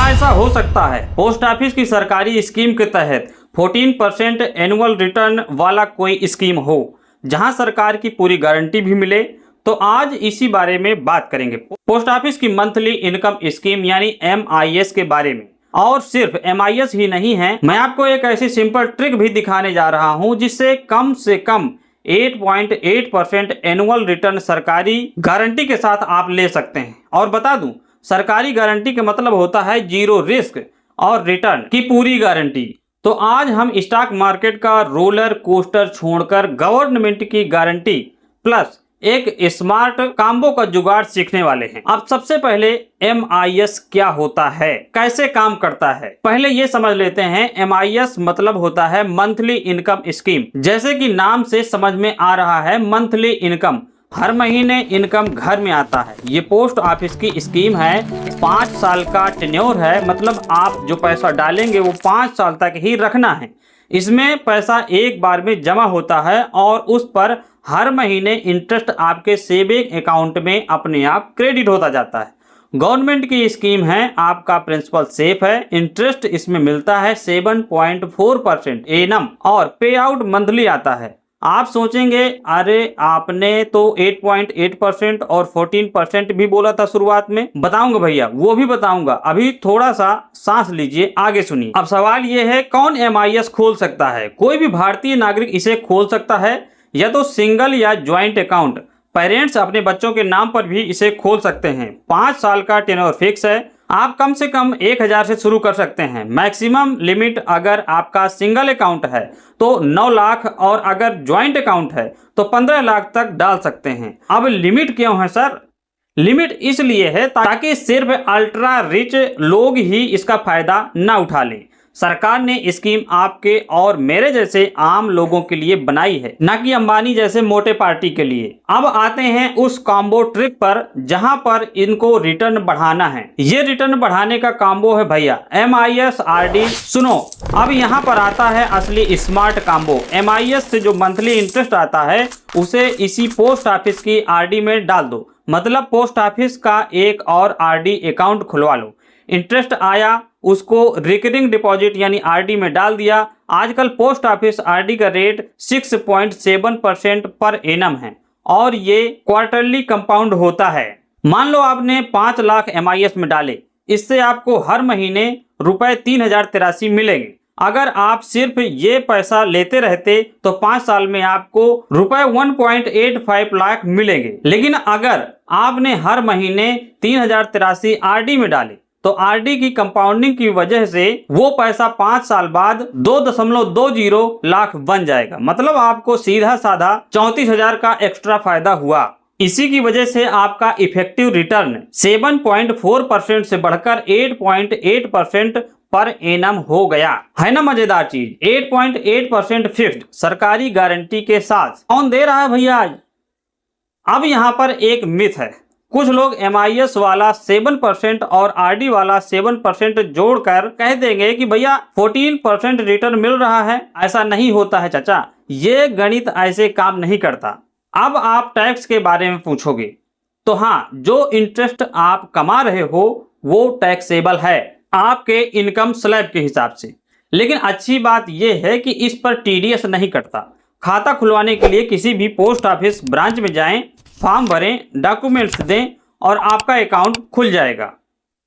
क्या ऐसा हो सकता है पोस्ट ऑफिस की सरकारी स्कीम के तहत 14% एनुअल रिटर्न वाला कोई स्कीम हो जहां सरकार की पूरी गारंटी भी मिले? तो आज इसी बारे में बात करेंगे पोस्ट ऑफिस की मंथली इनकम स्कीम यानी MIS के बारे में। और सिर्फ MIS ही नहीं है, मैं आपको एक ऐसी सिंपल ट्रिक भी दिखाने जा रहा हूं जिससे कम से कम 8.8% एनुअल रिटर्न सरकारी गारंटी के साथ आप ले सकते हैं। और बता दूं, सरकारी गारंटी का मतलब होता है जीरो रिस्क और रिटर्न की पूरी गारंटी। तो आज हम स्टॉक मार्केट का रोलर कोस्टर छोड़कर गवर्नमेंट की गारंटी प्लस एक स्मार्ट कॉम्बो का जुगाड़ सीखने वाले हैं। अब सबसे पहले MIS क्या होता है, कैसे काम करता है, पहले ये समझ लेते हैं। MIS मतलब होता है मंथली इनकम स्कीम। जैसे कि नाम से समझ में आ रहा है, मंथली इनकम, हर महीने इनकम घर में आता है। ये पोस्ट ऑफिस की स्कीम है, 5 साल का टेन्योर है, मतलब आप जो पैसा डालेंगे वो 5 साल तक ही रखना है। इसमें पैसा एक बार में जमा होता है और उस पर हर महीने इंटरेस्ट आपके सेविंग अकाउंट में अपने आप क्रेडिट होता जाता है। गवर्नमेंट की स्कीम है, आपका प्रिंसिपल सेफ है, इंटरेस्ट इसमें मिलता है 7.4% एनम और पे आउट मंथली आता है। आप सोचेंगे अरे आपने तो 8.8% और 14% भी बोला था शुरुआत में। बताऊंगा भैया, वो भी बताऊंगा, अभी थोड़ा सा सांस लीजिए, आगे सुनिए। अब सवाल ये है, कौन MIS खोल सकता है? कोई भी भारतीय नागरिक इसे खोल सकता है, या तो सिंगल या ज्वाइंट अकाउंट। पेरेंट्स अपने बच्चों के नाम पर भी इसे खोल सकते हैं। 5 साल का टेन्योर फिक्स है। आप कम से कम 1000 से शुरू कर सकते हैं। मैक्सिमम लिमिट अगर आपका सिंगल अकाउंट है तो 9 लाख और अगर ज्वाइंट अकाउंट है तो 15 लाख तक डाल सकते हैं। अब लिमिट क्यों है सर? लिमिट इसलिए है ताकि सिर्फ अल्ट्रा रिच लोग ही इसका फायदा ना उठा लें। सरकार ने स्कीम आपके और मेरे जैसे आम लोगों के लिए बनाई है, ना कि अंबानी जैसे मोटे पार्टी के लिए। अब आते हैं उस कॉम्बो ट्रिक पर जहां पर इनको रिटर्न बढ़ाना है। ये रिटर्न बढ़ाने का कॉम्बो है भैया MIS RD। सुनो, अब यहाँ पर आता है असली स्मार्ट कॉम्बो। MIS से जो मंथली इंटरेस्ट आता है उसे इसी पोस्ट ऑफिस की RD में डाल दो। मतलब पोस्ट ऑफिस का एक और RD अकाउंट खुलवा लो। इंटरेस्ट आया, उसको रिकरिंग डिपॉजिट यानी RD में डाल दिया। आजकल पोस्ट ऑफिस RD का रेट 6.7% पर एनम है और ये क्वार्टरली कंपाउंड होता है। मान लो आपने 5 लाख MIS में डाले, इससे आपको हर महीने रुपए 3083 मिलेंगे। अगर आप सिर्फ ये पैसा लेते रहते तो 5 साल में आपको रुपए 1.85 लाख मिलेंगे। लेकिन अगर आपने हर महीने 3083 RD में डाले तो RD की कंपाउंडिंग की वजह से वो पैसा 5 साल बाद 2.20 लाख बन जाएगा। मतलब आपको सीधा साधा 34,000 का एक्स्ट्रा फायदा हुआ। इसी की वजह से आपका इफेक्टिव रिटर्न 7.4% से बढ़कर 8.8% पर एनम हो गया। है ना मजेदार चीज? 8.8% फिक्स्ड सरकारी गारंटी के साथ। कौन दे रहा है भैया? अब यहाँ पर एक मिथ है, कुछ लोग MIS वाला 7% और RD वाला 7% जोड़कर कह देंगे कि भैया 14% रिटर्न मिल रहा है। ऐसा नहीं होता है चाचा, ये गणित ऐसे काम नहीं करता। अब आप टैक्स के बारे में पूछोगे तो हाँ, जो इंटरेस्ट आप कमा रहे हो वो टैक्सेबल है आपके इनकम स्लैब के हिसाब से। लेकिन अच्छी बात यह है कि इस पर TDS नहीं कटता। खाता खुलवाने के लिए किसी भी पोस्ट ऑफिस ब्रांच में जाएं, फॉर्म भरें, डॉक्यूमेंट्स दें और आपका अकाउंट खुल जाएगा।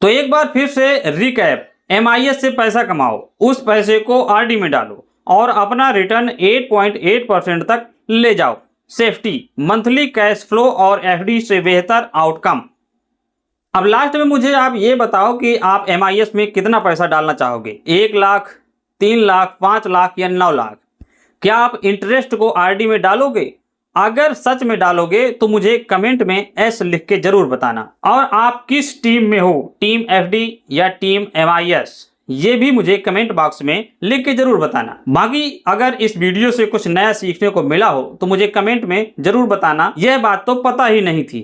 तो एक बार फिर से रिकैप, MIS से पैसा कमाओ, उस पैसे को RD में डालो और अपना रिटर्न 8.8% तक ले जाओ। सेफ्टी, मंथली कैश फ्लो और FD से बेहतर आउटकम। अब लास्ट में मुझे आप ये बताओ कि आप MIS में कितना पैसा डालना चाहोगे? 1 लाख, 3 लाख, 5 लाख या 9 लाख? क्या आप इंटरेस्ट को RD में डालोगे? अगर सच में डालोगे तो मुझे कमेंट में S लिख के जरूर बताना। और आप किस टीम में हो, टीम FD या टीम MIS, ये भी मुझे कमेंट बॉक्स में लिख के जरूर बताना। बाकी अगर इस वीडियो से कुछ नया सीखने को मिला हो तो मुझे कमेंट में जरूर बताना। यह बात तो पता ही नहीं थी।